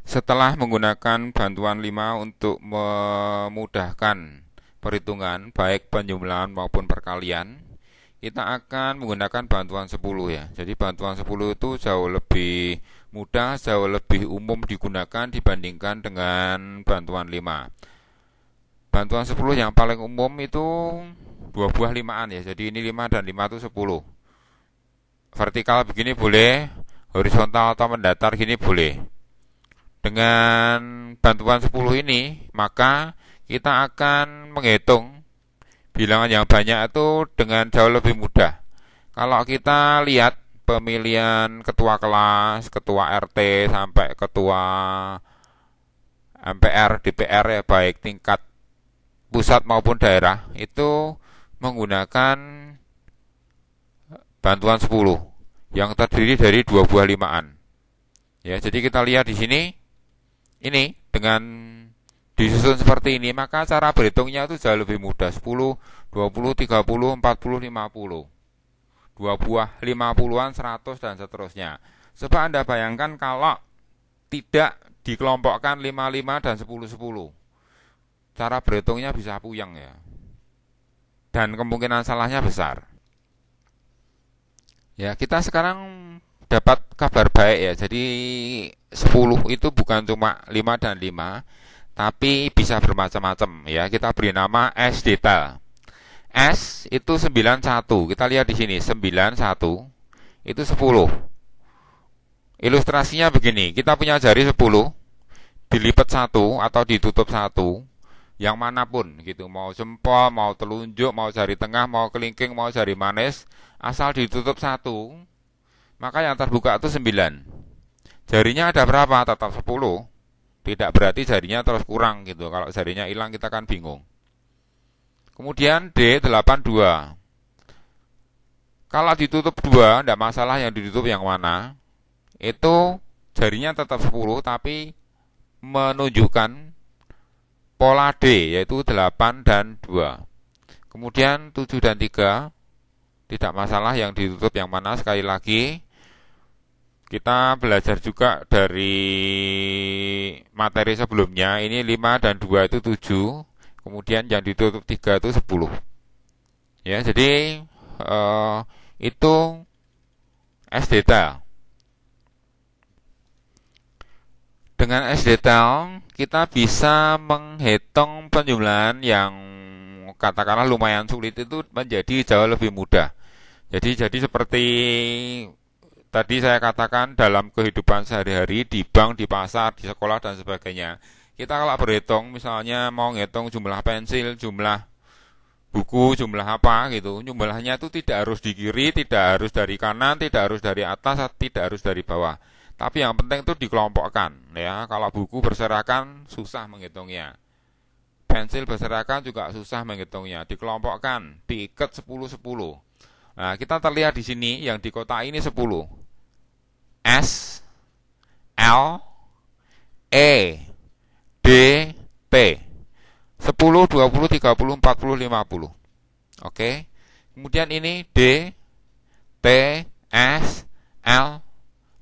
Setelah menggunakan bantuan 5 untuk memudahkan perhitungan baik penjumlahan maupun perkalian, kita akan menggunakan bantuan 10 ya. Jadi bantuan 10 itu jauh lebih mudah, jauh lebih umum digunakan dibandingkan dengan bantuan 5. Bantuan 10 yang paling umum itu dua buah limaan ya. Jadi ini 5 dan 5 itu 10. Vertikal begini boleh, horizontal atau mendatar gini boleh. Dengan bantuan 10 ini, maka kita akan menghitung bilangan yang banyak itu dengan jauh lebih mudah. Kalau kita lihat pemilihan ketua kelas, ketua RT, sampai ketua MPR, DPR ya, baik tingkat pusat maupun daerah, itu menggunakan bantuan 10 yang terdiri dari dua buah limaan. Ya, jadi kita lihat di sini, ini dengan disusun seperti ini, maka cara berhitungnya itu jauh lebih mudah. 10, 20, 30, 40, 50. Dua buah 50-an, 100 dan seterusnya. Coba Anda bayangkan kalau tidak dikelompokkan 55 dan 10-10. Cara berhitungnya bisa puyeng ya. Dan kemungkinan salahnya besar. Ya, kita sekarang dapat kabar baik ya. Jadi 10 itu bukan cuma 5 dan 5, tapi bisa bermacam-macam ya. Kita beri nama S detail. S itu 91. Kita lihat di sini 91 itu 10. Ilustrasinya begini, kita punya jari 10 dilipat 1 atau ditutup 1 yang manapun gitu, mau jempol, mau telunjuk, mau jari tengah, mau kelingking, mau jari manis, asal ditutup 1, maka yang terbuka itu 9. Jarinya ada berapa? Tetap 10. Tidak berarti jarinya terus kurang gitu. Kalau jarinya hilang kita kan bingung. Kemudian D82. Kalau ditutup 2, tidak masalah yang ditutup yang mana. Itu jarinya tetap 10 tapi menunjukkan pola D, yaitu 8 dan 2. Kemudian 7 dan 3, tidak masalah yang ditutup yang mana. Sekali lagi, kita belajar juga dari materi sebelumnya. Ini 5 dan 2 itu 7. Kemudian yang ditutup 3 itu 10. Ya, jadi itu S detail. Dengan S detail kita bisa menghitung penjumlahan yang katakanlah lumayan sulit itu menjadi jauh lebih mudah. Jadi seperti tadi saya katakan dalam kehidupan sehari-hari di bank, di pasar, di sekolah dan sebagainya. Kita kalau berhitung misalnya mau ngitung jumlah pensil, jumlah buku, jumlah apa gitu, jumlahnya itu tidak harus di kiri, tidak harus dari kanan, tidak harus dari atas, tidak harus dari bawah. Tapi yang penting itu dikelompokkan ya. Kalau buku berserakan susah menghitungnya. Pensil berserakan juga susah menghitungnya. Dikelompokkan, diikat 10-10. Nah, kita terlihat di sini yang di kotak ini 10. S, L, E, D, T. 10, 20, 30, 40, 50. Oke. Kemudian ini D, T, S, L,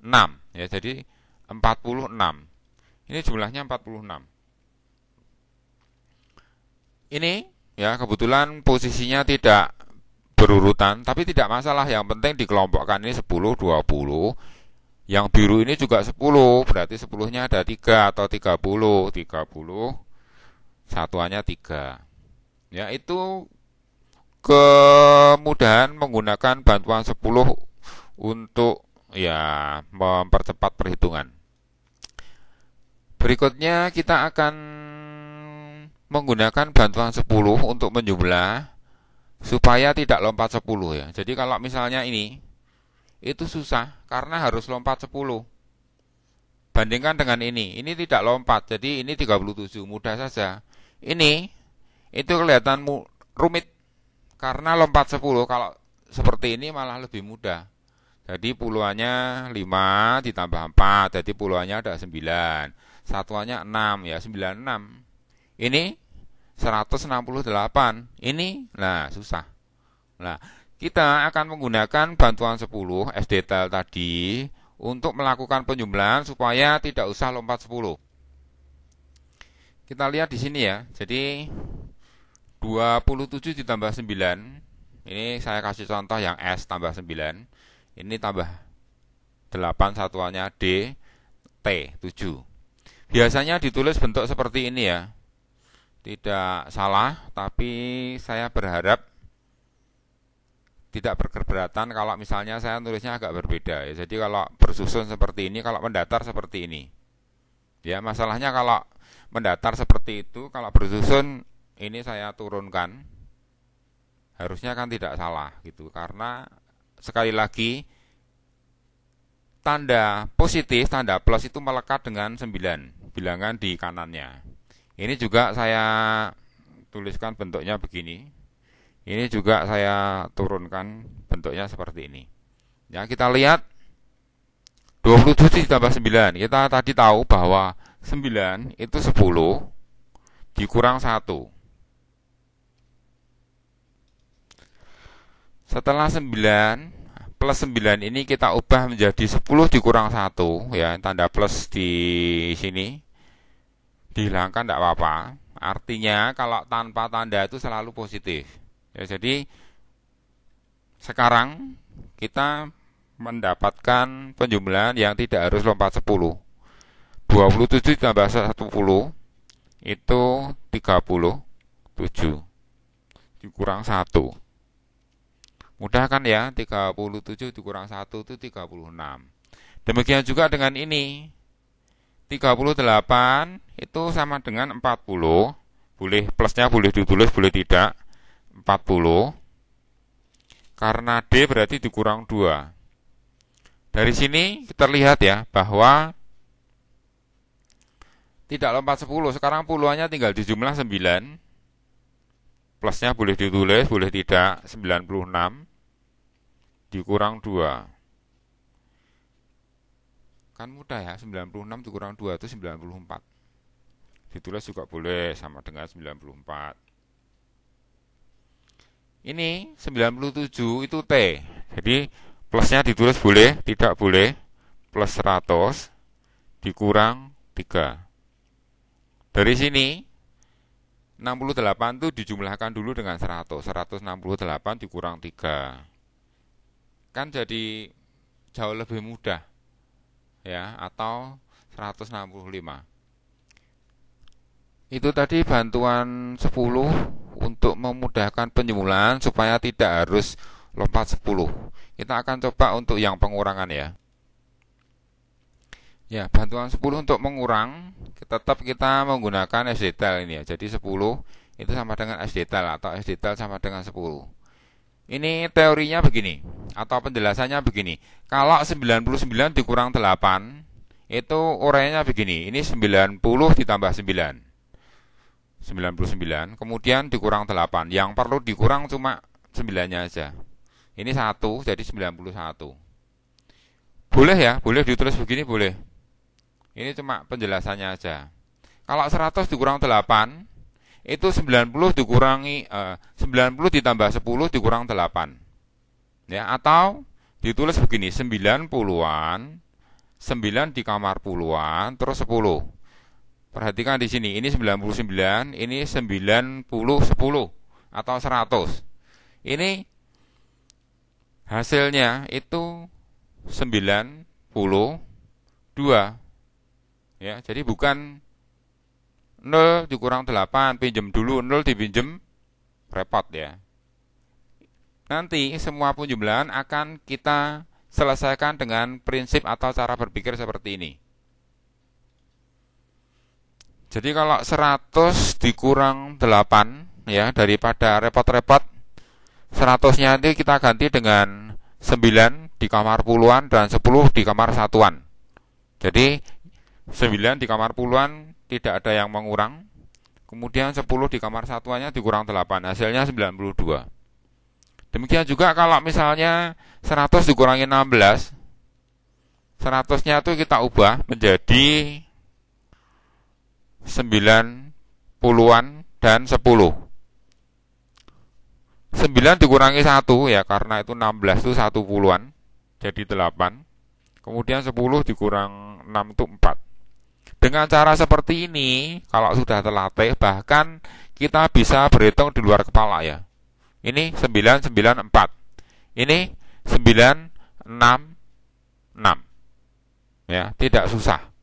6. Ya, jadi 46. Ini jumlahnya 46. Ini ya kebetulan posisinya tidak berurutan, tapi tidak masalah. Yang penting dikelompokkan ini 10, 20. Yang biru ini juga 10, berarti 10-nya ada 3 atau 30. 30, satuannya 3. Ya, itu kemudahan menggunakan bantuan 10 untuk ya mempercepat perhitungan. Berikutnya kita akan menggunakan bantuan 10 untuk menjumlah supaya tidak lompat 10 ya. Jadi kalau misalnya ini itu susah karena harus lompat 10. Bandingkan dengan ini tidak lompat. Jadi ini 37, mudah saja. Ini itu kelihatan rumit karena lompat 10. Kalau seperti ini malah lebih mudah. Jadi puluhannya 5 ditambah 4, jadi puluhannya ada 9. Satuannya 6 ya, 96. Ini 168. Ini nah susah. Nah, kita akan menggunakan bantuan 10 S detail tadi untuk melakukan penjumlahan supaya tidak usah lompat 10. Kita lihat di sini ya. Jadi 27 ditambah 9. Ini saya kasih contoh yang S tambah 9. Ini tambah 8 satuannya D, T, 7. Biasanya ditulis bentuk seperti ini ya. Tidak salah, tapi saya berharap tidak berkeberatan kalau misalnya saya tulisnya agak berbeda ya. Jadi kalau bersusun seperti ini, kalau mendatar seperti ini. Ya, masalahnya kalau mendatar seperti itu, kalau bersusun ini saya turunkan. Harusnya kan tidak salah gitu, karena sekali lagi tanda positif, tanda plus itu melekat dengan 9 bilangan di kanannya. Ini juga saya tuliskan bentuknya begini. Ini juga saya turunkan bentuknya seperti ini. Ya, kita lihat 27 ditambah 9. Kita tadi tahu bahwa 9 itu 10 dikurang 1. Setelah 9 plus 9 ini kita ubah menjadi 10 dikurang 1 ya, tanda plus di sini dihilangkan tidak apa-apa. Artinya kalau tanpa tanda itu selalu positif. Ya, jadi sekarang kita mendapatkan penjumlahan yang tidak harus lompat 10. 27 tambah 10 itu 37 dikurang 1. Mudah kan ya, 37 dikurang 1 itu 36. Demikian juga dengan ini. 38 itu sama dengan 40. Boleh plusnya boleh ditulis, boleh tidak. 40. Karena D berarti dikurang 2. Dari sini kita lihat ya, bahwa tidak lompat 10. Sekarang puluhannya tinggal dijumlah 9. Plusnya boleh ditulis, boleh tidak. 96 dikurang 2. Kan mudah ya, 96 dikurang 2 itu 94. Ditulis juga boleh, sama dengan 94. Ini 97 itu T. Jadi plusnya ditulis boleh, tidak boleh. Plus 100 dikurang 3. Dari sini 68 itu dijumlahkan dulu dengan 100. 168 dikurang 3. Kan jadi jauh lebih mudah. Ya, atau 165. Itu tadi bantuan 10 untuk memudahkan penjumlahan supaya tidak harus lompat 10. Kita akan coba untuk yang pengurangan ya. Ya, bantuan 10 untuk mengurang, tetap kita menggunakan S detail ini ya. Jadi 10 itu sama dengan S detail atau S detail sama dengan 10. Ini teorinya begini, atau penjelasannya begini. Kalau 99 dikurang 8, itu uraiannya begini. Ini 90 ditambah 9. 99, kemudian dikurang 8. Yang perlu dikurang cuma 9-nya aja. Ini 1, jadi 91. Boleh ya, boleh ditulis begini, boleh. Ini cuma penjelasannya aja. Kalau 100 dikurang 8, itu 90 dikurangi 90 ditambah 10 dikurang 8. Ya, atau ditulis begini, 90-an, 9 di kamar puluhan, terus 10. Perhatikan di sini, ini 99, ini 90 10 atau 100. Ini hasilnya itu 92. Ya, jadi bukan 0 dikurang 8, pinjam dulu 0 dipinjam, repot ya. Nanti semua penjumlahan akan kita selesaikan dengan prinsip atau cara berpikir seperti ini. Jadi kalau 100 dikurang 8 ya, daripada repot-repot 100-nya nanti kita ganti dengan 9 di kamar puluhan dan 10 di kamar satuan. Jadi 9 di kamar puluhan tidak ada yang mengurang. Kemudian 10 di kamar satuannya dikurang 8, hasilnya 92. Demikian juga kalau misalnya 100 dikurangi 16, 100-nya itu kita ubah menjadi 90-an dan 10. 9 dikurangi 1 ya, karena itu 16 itu 1 puluhan, jadi 8. Kemudian 10 dikurang 6 itu 4. Dengan cara seperti ini, kalau sudah terlatih, bahkan kita bisa berhitung di luar kepala ya. Ini 994. Ini 966. Ya, tidak susah.